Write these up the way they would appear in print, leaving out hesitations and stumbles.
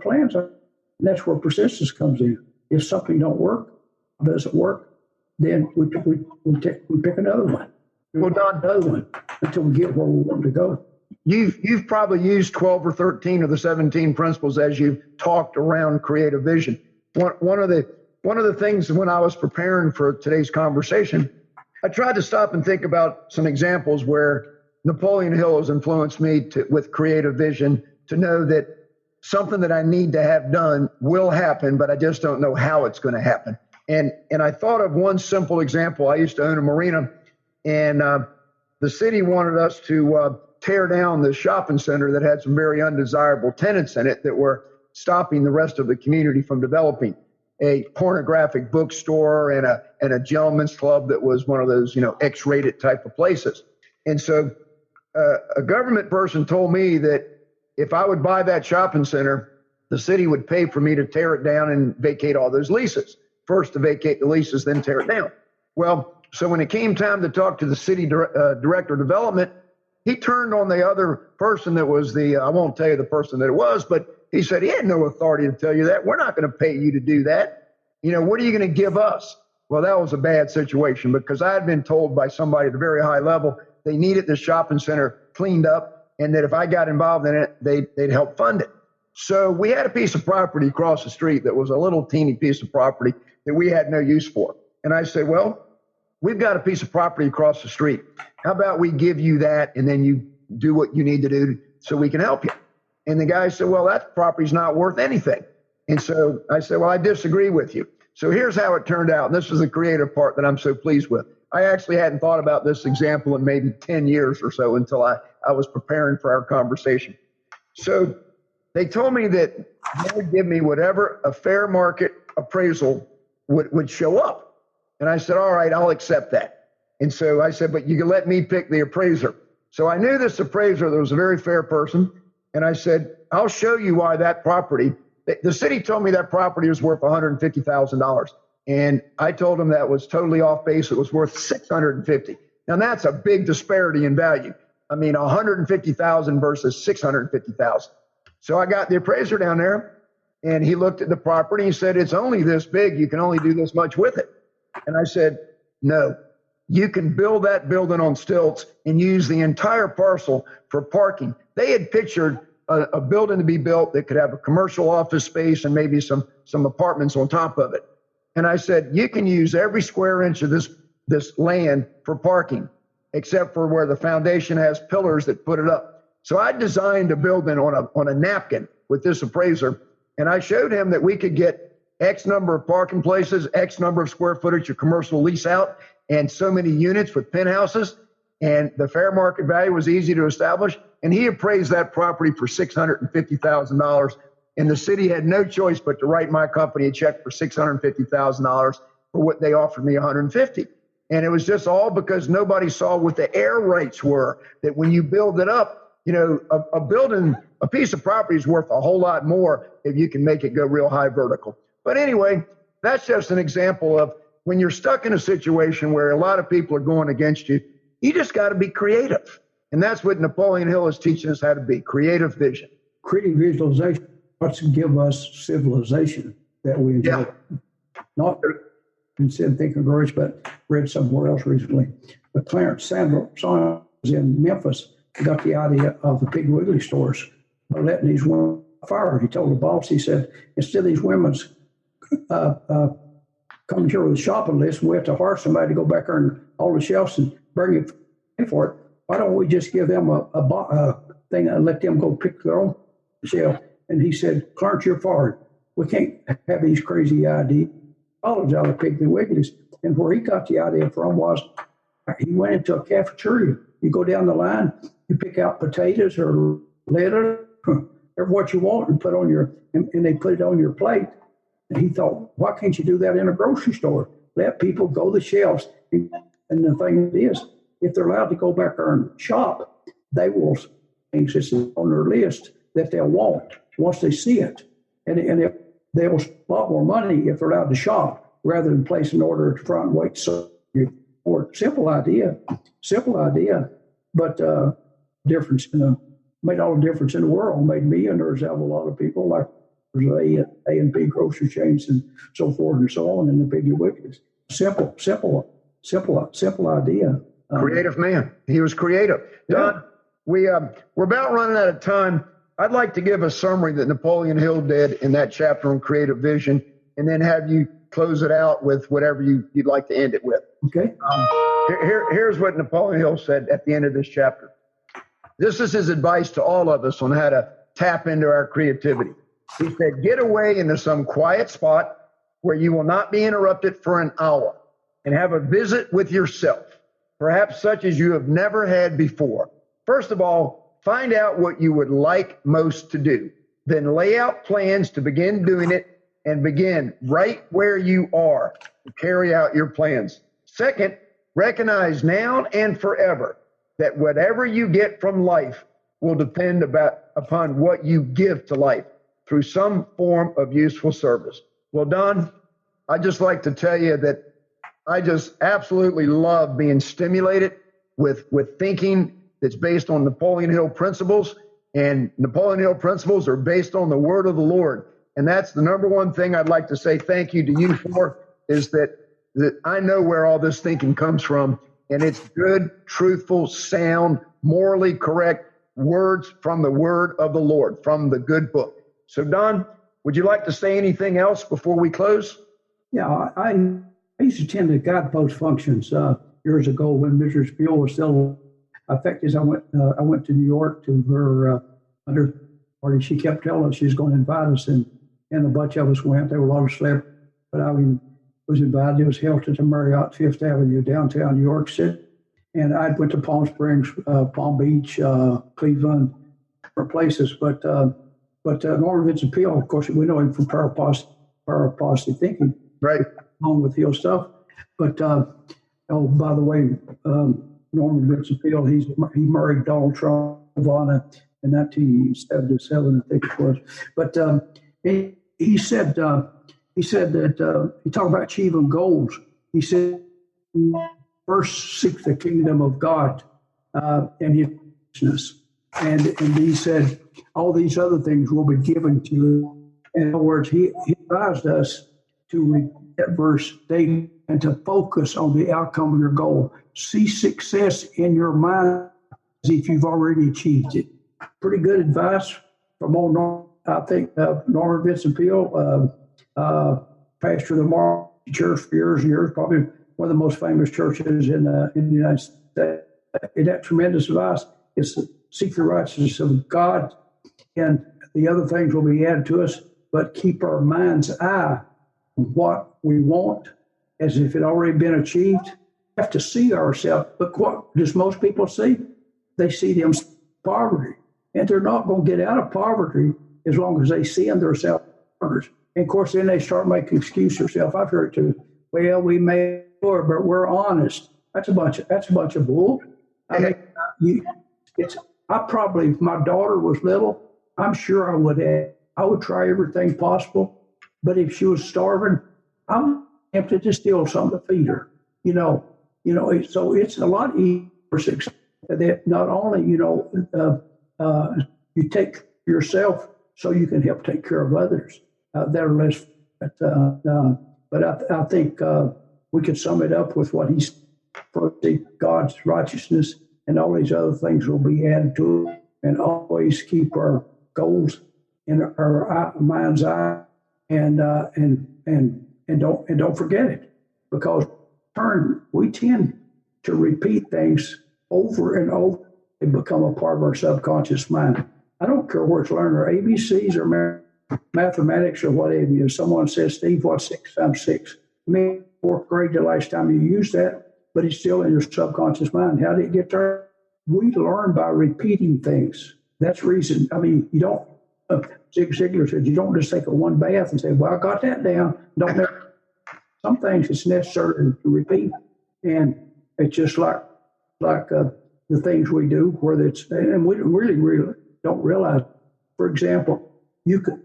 plans. And that's where persistence comes in. If something doesn't work, then we pick another one. Well, Don, another one until we get where we want to go. You've probably used 12 or 13 of the 17 principles as you've talked around creative vision. One of the things when I was preparing for today's conversation, I tried to stop and think about some examples where Napoleon Hill has influenced me with creative vision to know that something that I need to have done will happen, but I just don't know how it's going to happen. And I thought of one simple example. I used to own a marina, and the city wanted us to tear down the shopping center that had some very undesirable tenants in it that were stopping the rest of the community from developing. A pornographic bookstore and a gentleman's club that was one of those, X-rated type of places. And so a government person told me that if I would buy that shopping center, the city would pay for me to tear it down and vacate all those leases. First to vacate the leases, then tear it down. Well, so when it came time to talk to the city director of development, he turned on the other person that was I won't tell you the person that it was, but he said he had no authority to tell you that. We're not going to pay you to do that. What are you going to give us? Well, that was a bad situation because I had been told by somebody at a very high level they needed the shopping center cleaned up and that if I got involved in it, they'd help fund it. So we had a piece of property across the street that was a little teeny piece of property that we had no use for. And I said, well, we've got a piece of property across the street. How about we give you that and then you do what you need to do so we can help you? And the guy said, well, that property's not worth anything. And so I said, well, I disagree with you. So here's how it turned out. And this is the creative part that I'm so pleased with. I actually hadn't thought about this example in maybe 10 years or so until I was preparing for our conversation. So they told me that they would give me whatever a fair market appraisal would show up. And I said, all right, I'll accept that. And so I said, but you can let me pick the appraiser. So I knew this appraiser that was a very fair person. And I said, I'll show you why that property, the city told me that property was worth $150,000. And I told them that was totally off base. It was worth $650,000. Now that's a big disparity in value. I mean, $150,000 versus $650,000. So I got the appraiser down there and he looked at the property. He said, it's only this big. You can only do this much with it. And I said, no, you can build that building on stilts and use the entire parcel for parking. They had pictured a building to be built that could have a commercial office space and maybe some apartments on top of it. And I said, you can use every square inch of this land for parking, except for where the foundation has pillars that put it up. So I designed a building on a napkin with this appraiser, and I showed him that we could get X number of parking places, X number of square footage of commercial lease out, and so many units with penthouses, and the fair market value was easy to establish. And he appraised that property for $650,000. And the city had no choice but to write my company a check for $650,000 for what they offered me $150,000. And it was just all because nobody saw what the air rates were, that when you build it up, a building, a piece of property is worth a whole lot more if you can make it go real high vertical. But anyway, that's just an example of when you're stuck in a situation where a lot of people are going against you, you just got to be creative. And that's what Napoleon Hill is teaching us how to be, creative vision. Creative visualization wants to give us civilization that we enjoy. Yeah. Not in Think and Grow Rich, but read somewhere else recently. But Clarence Sanders was in Memphis. He got the idea of the Big Wiggly stores by letting these women fire. He told the boss, he said, instead of these women's coming here with a shopping list, and we have to hire somebody to go back there and all the shelves and bring it for it. Why don't we just give them a thing and let them go pick their own shelf? And he said, Clarence, you're fired. We can't have these crazy ideas. College out of Piggly Wiggly's. And where he got the idea from was he went into a cafeteria. You go down the line, you pick out potatoes or lettuce, or what you want, and and they put it on your plate. And he thought, why can't you do that in a grocery store? Let people go to the shelves. And the thing is, if they're allowed to go back there and shop, they will things that's on their list that they'll want once they see it. And if they'll spend a lot more money if they're allowed to shop rather than place an order at the front and wait. So, or simple idea, but difference made all the difference in the world. Made millionaires out of a lot of people, like A and B grocery chains and so forth and so on, and the Piggly Wigglies. Simple idea. Creative man. He was creative. Don, we're about running out of time. I'd like to give a summary that Napoleon Hill did in that chapter on creative vision, and then have you close it out with whatever you'd like to end it with. Okay. Here's what Napoleon Hill said at the end of this chapter. This is his advice to all of us on how to tap into our creativity. He said, get away into some quiet spot where you will not be interrupted for an hour and have a visit with yourself, perhaps such as you have never had before. First of all, find out what you would like most to do. Then lay out plans to begin doing it, and begin right where you are to carry out your plans. Second, recognize now and forever that whatever you get from life will depend upon what you give to life through some form of useful service. Well, Don, I'd just like to tell you that I just absolutely love being stimulated with thinking that's based on Napoleon Hill principles, and Napoleon Hill principles are based on the word of the Lord. And that's the number one thing I'd like to say thank you to you for, is that I know where all this thinking comes from, and it's good, truthful, sound, morally correct words from the word of the Lord, from the good book. So, Don, would you like to say anything else before we close? Yeah, I used to attend the guidepost functions years ago when Mrs. Buell was still. In fact, as I went to New York to her under party, she kept telling us she was going to invite us, and a bunch of us went. There were a lot of slept, but I was invited. It was held at the Marriott, Fifth Avenue, downtown New York City. And I went to Palm Springs, Palm Beach, Cleveland, different places. But Norman Vincent Peale, of course, we know him from Power of Positive Thinking, right? Along with Hill stuff. But oh, by the way, Norman Vincent Peale, he married Donald Trump, Ivana, in 1977, I think it was. But he said that he talked about achieving goals. He said, first seek the kingdom of God and his righteousness. And he said, all these other things will be given to you. In other words, he advised us to read that verse daily and to focus on the outcome of your goal. See success in your mind as if you've already achieved it. Pretty good advice from old Norman. I think Norman Vincent Peale, pastor of the Mormon Church for years and years, probably one of the most famous churches in the United States. And that tremendous advice is to seek the righteousness of God, and the other things will be added to us, but keep our mind's eye on what we want as if it already been achieved. We have to see ourselves, but what does most people see? They see themselves in poverty, and they're not going to get out of poverty as long as they see in themselves. And of course, then they start making excuses themselves. I've heard it too. Well, we may, but we're honest. That's a bunch of bull. I mean, if my daughter was little, I'm sure I would try everything possible. But if she was starving, I'm tempted to steal something to feed her. So it's a lot easier for success that not only you take yourself so you can help take care of others that are less. But I think we could sum it up with what he's for God's righteousness, and all these other things will be added to it. And always keep our goals in our mind's eye, and don't forget it, because we tend to repeat things over and over and become a part of our subconscious mind. I don't care where it's learned, or ABCs or mathematics or whatever. If someone says, Steve, what's 6 times 6? I mean, fourth grade, the last time you used that, but it's still in your subconscious mind. How did it get there? We learn by repeating things. That's the reason. I mean, you don't, Zig Ziglar said, you don't just take a one bath and say, well, I got that down. Some things it's necessary to repeat. And it's just like the things we do, whether it's, and we really don't realize. For example, you could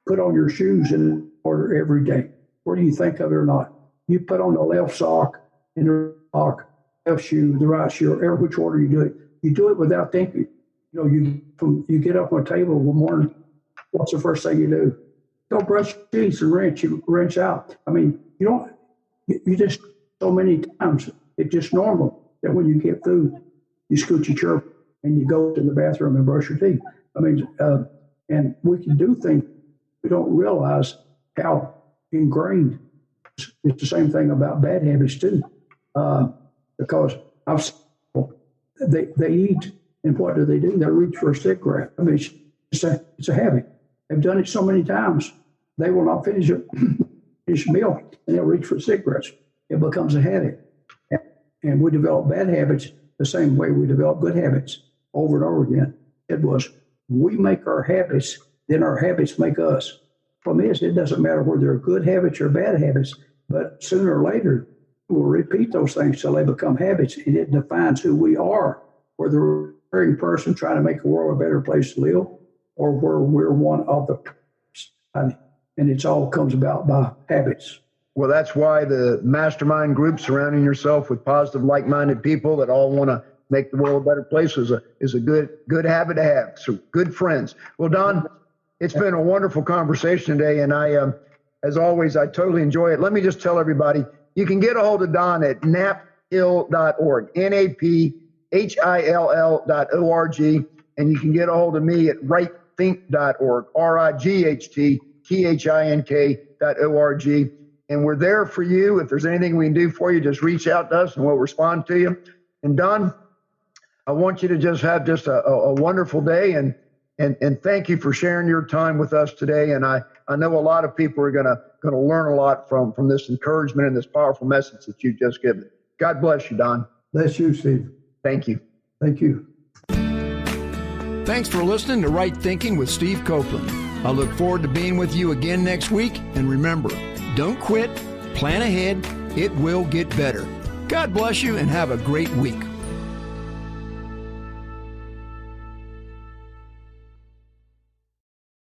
put on your shoes in order every day, whether you think of it or not. You put on the left sock in the left shoe, the right shoe, or every which order you do it. You do it without thinking. You get up on a table one morning, what's the first thing you do? Go brush your teeth and rinse. You rinse out. I mean, you just, so many times, it's just normal that when you get food, you scoot your chair and you go to the bathroom and brush your teeth. I mean, and we can do things we don't realize how ingrained. It's the same thing about bad habits too, because I've seen people, they eat, and what do? They reach for a cigarette. I mean, it's a habit. They've done it so many times. They will not finish a meal, and they'll reach for cigarettes. It becomes a habit, and we develop bad habits the same way we develop good habits over and over again. It was we make our habits, then our habits make us. Problem is, it doesn't matter whether they're good habits or bad habits, but sooner or later, we'll repeat those things till they become habits, and it defines who we are, whether we're a caring person trying to make the world a better place to live, or where we're one of the, and it all comes about by habits. Well, that's why the mastermind group, surrounding yourself with positive, like-minded people that all want to make the world a better place, is a good habit to have. So good friends. Well, Don, it's been a wonderful conversation today, and I, as always, I totally enjoy it. Let me just tell everybody, you can get a hold of Don at naphill.org, NAPHILL.org, and you can get a hold of me at rightthink.org, RIGHTTHINK.org. And we're there for you. If there's anything we can do for you, just reach out to us and we'll respond to you. And Don, I want you to just have just a wonderful day, and thank you for sharing your time with us today. And I know a lot of people are gonna learn a lot from this encouragement and this powerful message that you've just given. God bless you, Don. Bless you, Steve. Thank you. Thank you. Thanks for listening to Right Thinking with Steve Copeland. I look forward to being with you again next week. And remember, don't quit, plan ahead, it will get better. God bless you and have a great week.